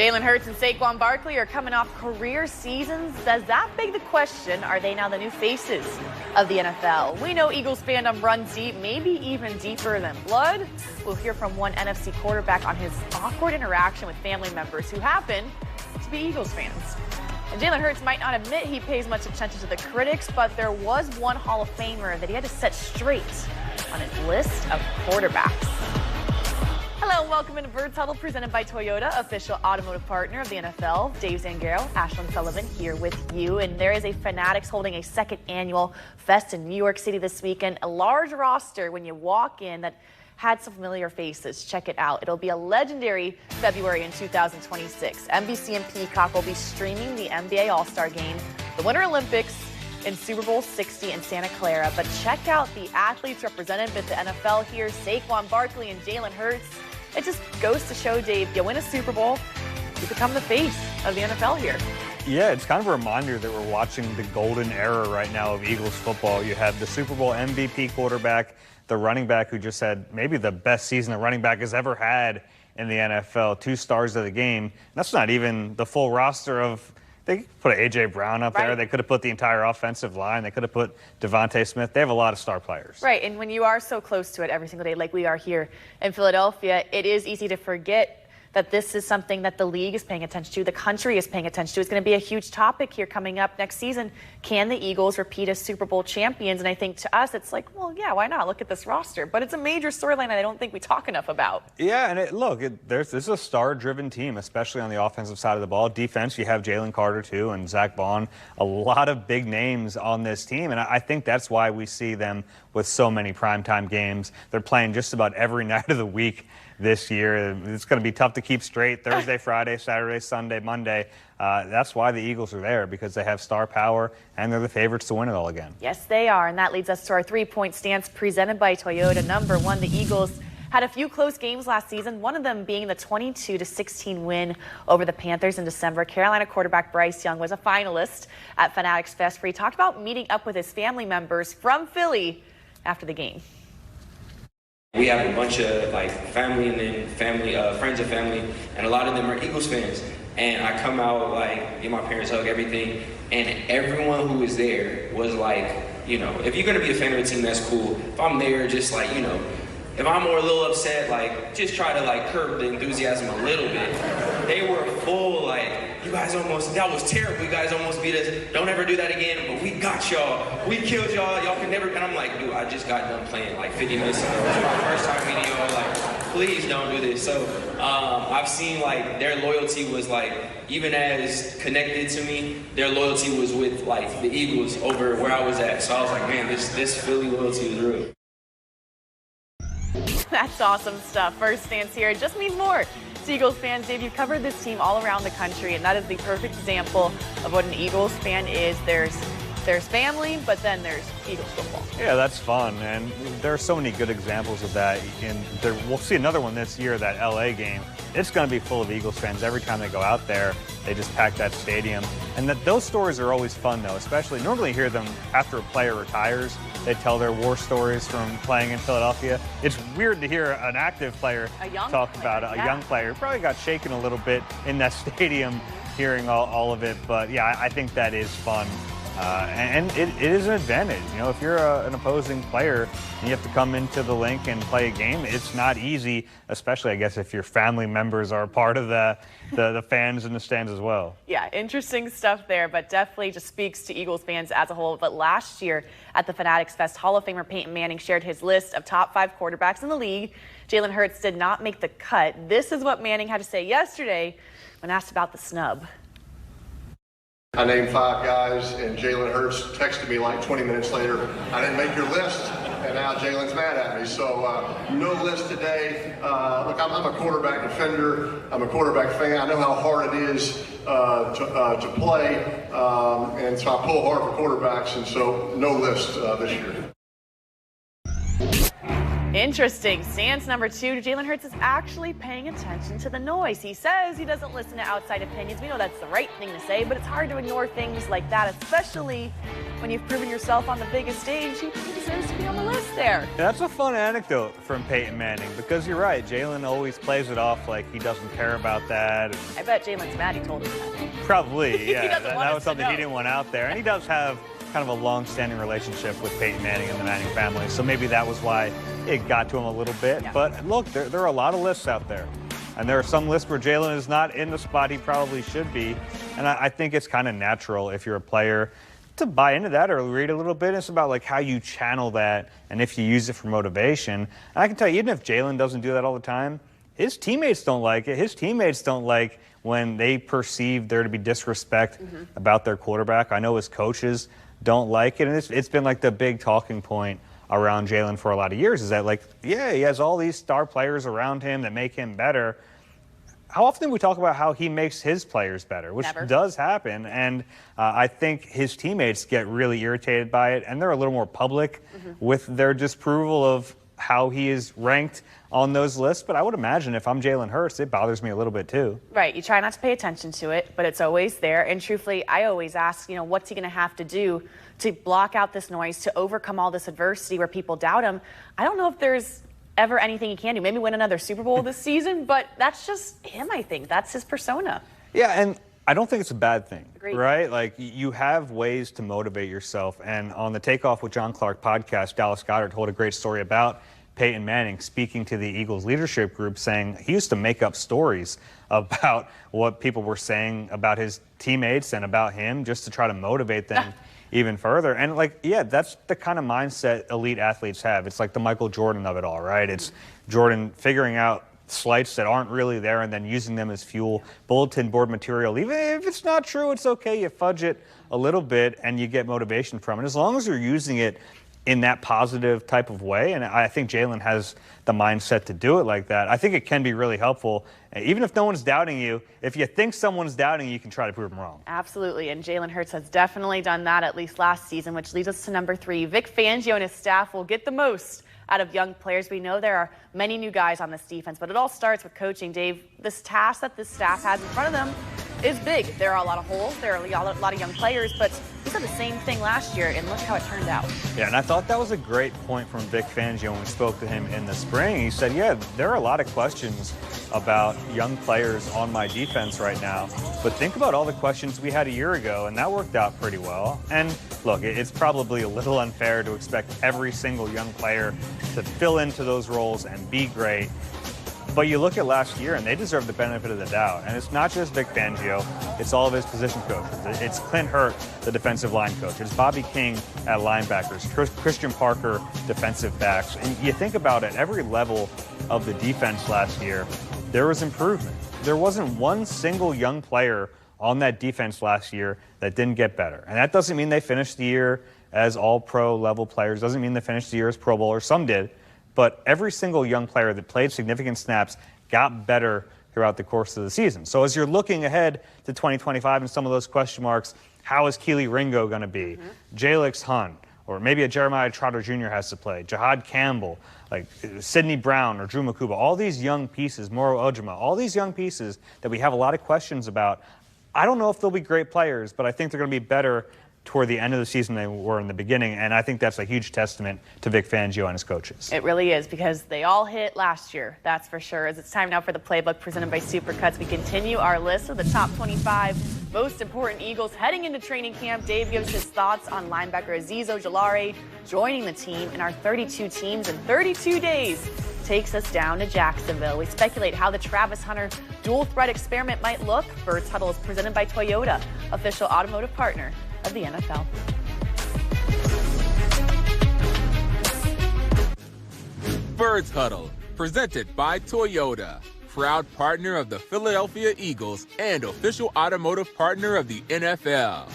Jaylen Hurst and Saquon Barkley are coming off career seasons. Does that beg the question, are they now the new faces of the NFL? We know Eagles fandom runs deep, maybe even deeper than blood. We'll hear from one NFC quarterback on his awkward interaction with family members who happen to be Eagles fans. And Jaylen Hurst might not admit he pays much attention to the critics, but there was one Hall of Famer that he had to set straight on his list of quarterbacks. Hello and welcome into Birds Huddle, presented by Toyota, official automotive partner of the NFL. Dave Zangaro, Ashlyn Sullivan here with you. And there is a Fanatics holding a second annual fest in New York City this weekend. A large roster when you walk in that had some familiar faces. Check it out. It'll be a legendary February in 2026. NBC and Peacock will be streaming the NBA All-Star Game, the Winter Olympics, in Super Bowl 60 in Santa Clara. But check out the athletes represented with the NFL here, Saquon Barkley and Jaylen Hurst. It just goes to show, Dave, you win a Super Bowl, you become the face of the NFL here. Yeah, it's kind of a reminder that we're watching the golden era right now of Eagles football. You have the Super Bowl MVP quarterback, the running back who just had maybe the best season a running back has ever had in the NFL, 2 stars of the game. That's not even the full roster of. They could put A.J. Brown up there. They could have put the entire offensive line. They could have put Devontae Smith. They have a lot of star players. Right, and when you are so close to it every single day like we are here in Philadelphia, it is easy to forget that this is something that the league is paying attention to, the country is paying attention to. It's going to be a huge topic here coming up next season. Can the Eagles repeat as Super Bowl champions? And I think to us, it's like, well, yeah, why not? Look at this roster. But it's a major storyline that I don't think we talk enough about. Yeah, and this is a star-driven team, especially on the offensive side of the ball. Defense, you have Jalen Carter, too, and Zach Bond. A lot of big names on this team, and I think that's why we see them with so many primetime games. They're playing just about every night of the week this year. It's going to be tough to keep straight Thursday, Friday, Saturday, Sunday, Monday. That's why the Eagles are there, because they have star power and they're the favorites to win it all again. Yes, they are. And that leads us to our 3-point stance presented by Toyota. Number 1, the Eagles had a few close games last season, one of them being the 22-16 win over the Panthers in December. Carolina quarterback Bryce Young was a finalist at Fanatics Fest, where he talked about meeting up with his family members from Philly after the game. We have a bunch of family and then friends of family, and a lot of them are Eagles fans. And I come out give my parents hug, everything, and everyone who was there was if you're gonna be a fan of a team, that's cool. If I'm there, just if I'm more a little upset, just try to curb the enthusiasm a little bit. They were full, you guys that was terrible. You guys almost beat us. Don't ever do that again. But we got y'all. We killed y'all. Y'all can never. And I'm like, dude, I just got done playing 50 minutes ago. It's my first time meeting y'all. Please don't do this. So I've seen their loyalty was even as connected to me, their loyalty was with the Eagles over where I was at. So I was like, man, this Philly loyalty is real. That's awesome stuff. First stance here, it just means more to Eagles fans. Dave, you've covered this team all around the country, and that is the perfect example of what an Eagles fan is. There's family, but then there's Eagles football. Yeah, that's fun, and there are so many good examples of that. We'll see another one this year, that LA game. It's going to be full of Eagles fans every time they go out there. They just pack that stadium. And those stories are always fun, though, especially normally you hear them after a player retires. They tell their war stories from playing in Philadelphia. It's weird to hear an active player talk about a young player. Probably got shaken a little bit in that stadium hearing all of it. But, yeah, I think that is fun. And it is an advantage. If you're an opposing player and you have to come into the link and play a game, it's not easy, especially, I guess, if your family members are a part of the fans in the stands as well. Yeah, interesting stuff there, but definitely just speaks to Eagles fans as a whole. But last year at the Fanatics Fest, Hall of Famer Peyton Manning shared his list of top 5 quarterbacks in the league. Jaylen Hurst did not make the cut. This is what Manning had to say yesterday when asked about the snub. I named 5 guys, and Jaylen Hurst texted me 20 minutes later, I didn't make your list, and now Jalen's mad at me. So no list today. Look, I'm a quarterback defender. I'm a quarterback fan. I know how hard it is to play, and so I pull hard for quarterbacks, and so no list this year. Interesting. Stance number 2, Jaylen Hurst is actually paying attention to the noise. He says he doesn't listen to outside opinions. We know that's the right thing to say, but it's hard to ignore things like that, especially when you've proven yourself on the biggest stage. He deserves to be on the list there. Yeah, that's a fun anecdote from Peyton Manning, because you're right. Jaylen always plays it off like he doesn't care about that. I bet Jalen's mad he told him that. Probably, yeah. that was to something know. he didn't want out there. And he does have kind of a long-standing relationship with Peyton Manning and the Manning family, so maybe that was why it got to him a little bit. Yeah. But look, there are a lot of lists out there. And there are some lists where Jaylen is not in the spot he probably should be. And I think it's kind of natural if you're a player to buy into that or read a little bit. It's about like how you channel that and if you use it for motivation. And I can tell you, even if Jaylen doesn't do that all the time, his teammates don't like it. His teammates don't like when they perceive there to be disrespect about their quarterback. I know his coaches don't like it. And it's been like the big talking point around Jaylen for a lot of years, is that, like, yeah, he has all these star players around him that make him better. How often do we talk about how he makes his players better, which Never. does happen, and I think his teammates get really irritated by it, and they're a little more public with their disapproval of how he is ranked on those lists. But I would imagine if I'm Jaylen Hurst, it bothers me a little bit too. Right. You try not to pay attention to it, but it's always there. And truthfully, I always ask, what's he going to have to do to block out this noise, to overcome all this adversity where people doubt him? I don't know if there's ever anything he can do. Maybe win another Super Bowl this season, but that's just him, I think. That's his persona. Yeah, and I don't think it's a bad thing, Agreed. right? Like, you have ways to motivate yourself. And on the Takeoff with John Clark podcast, Dallas Goedert told a great story about Peyton Manning speaking to the Eagles leadership group, saying he used to make up stories about what people were saying about his teammates and about him just to try to motivate them even further. And, like, yeah, that's the kind of mindset elite athletes have. It's like the Michael Jordan of it all, right? It's Jordan figuring out slights that aren't really there and then using them as fuel, bulletin board material. Even if it's not true, it's okay. You fudge it a little bit and you get motivation from it. As long as you're using it in that positive type of way, and I think Jaylen has the mindset to do it like that, I think it can be really helpful. Even if no one's doubting you, if you think someone's doubting you, you can try to prove them wrong. Absolutely, and Jaylen Hurst has definitely done that, at least last season, which leads us to number 3. Vic Fangio and his staff will get the most out of young players. We know there are many new guys on this defense, but it all starts with coaching. Dave, this task that this staff has in front of them is big. There are a lot of holes. There are a lot of young players, but we said the same thing last year, and look how it turned out. Yeah, and I thought that was a great point from Vic Fangio when we spoke to him in the spring. He said, yeah, there are a lot of questions about young players on my defense right now, but think about all the questions we had a year ago, and that worked out pretty well. And look, it's probably a little unfair to expect every single young player to fill into those roles and be great. But you look at last year, and they deserve the benefit of the doubt. And it's not just Vic Fangio. It's all of his position coaches. It's Clint Hurt, the defensive line coach. It's Bobby King at linebackers. Christian Parker, defensive backs. And you think about it, every level of the defense last year, there was improvement. There wasn't one single young player on that defense last year that didn't get better. And that doesn't mean they finished the year as all-pro level players. Doesn't mean they finished the year as Pro Bowlers. Some did. But every single young player that played significant snaps got better throughout the course of the season. So as you're looking ahead to 2025 and some of those question marks, how is Keely Ringo going to be? Jalix Hunt, or maybe a Jeremiah Trotter Jr. has to play, Jahad Campbell, like Sidney Brown or Drew Makuba, all these young pieces, Moro Ojima, all these young pieces that we have a lot of questions about. I don't know if they'll be great players, but I think they're going to be better toward the end of the season than they were in the beginning, and I think that's a huge testament to Vic Fangio and his coaches. It really is, because they all hit last year, that's for sure. As it's time now for the playbook presented by Supercuts, we continue our list of the top 25 most important Eagles heading into training camp. Dave gives his thoughts on linebacker Azeez Ojulari joining the team in our 32 teams in 32 days. Takes us down to Jacksonville. We speculate how the Travis Hunter dual threat experiment might look. Birds Huddle is presented by Toyota, official automotive partner of the NFL. Birds Huddle, presented by Toyota, proud partner of the Philadelphia Eagles and official automotive partner of the NFL.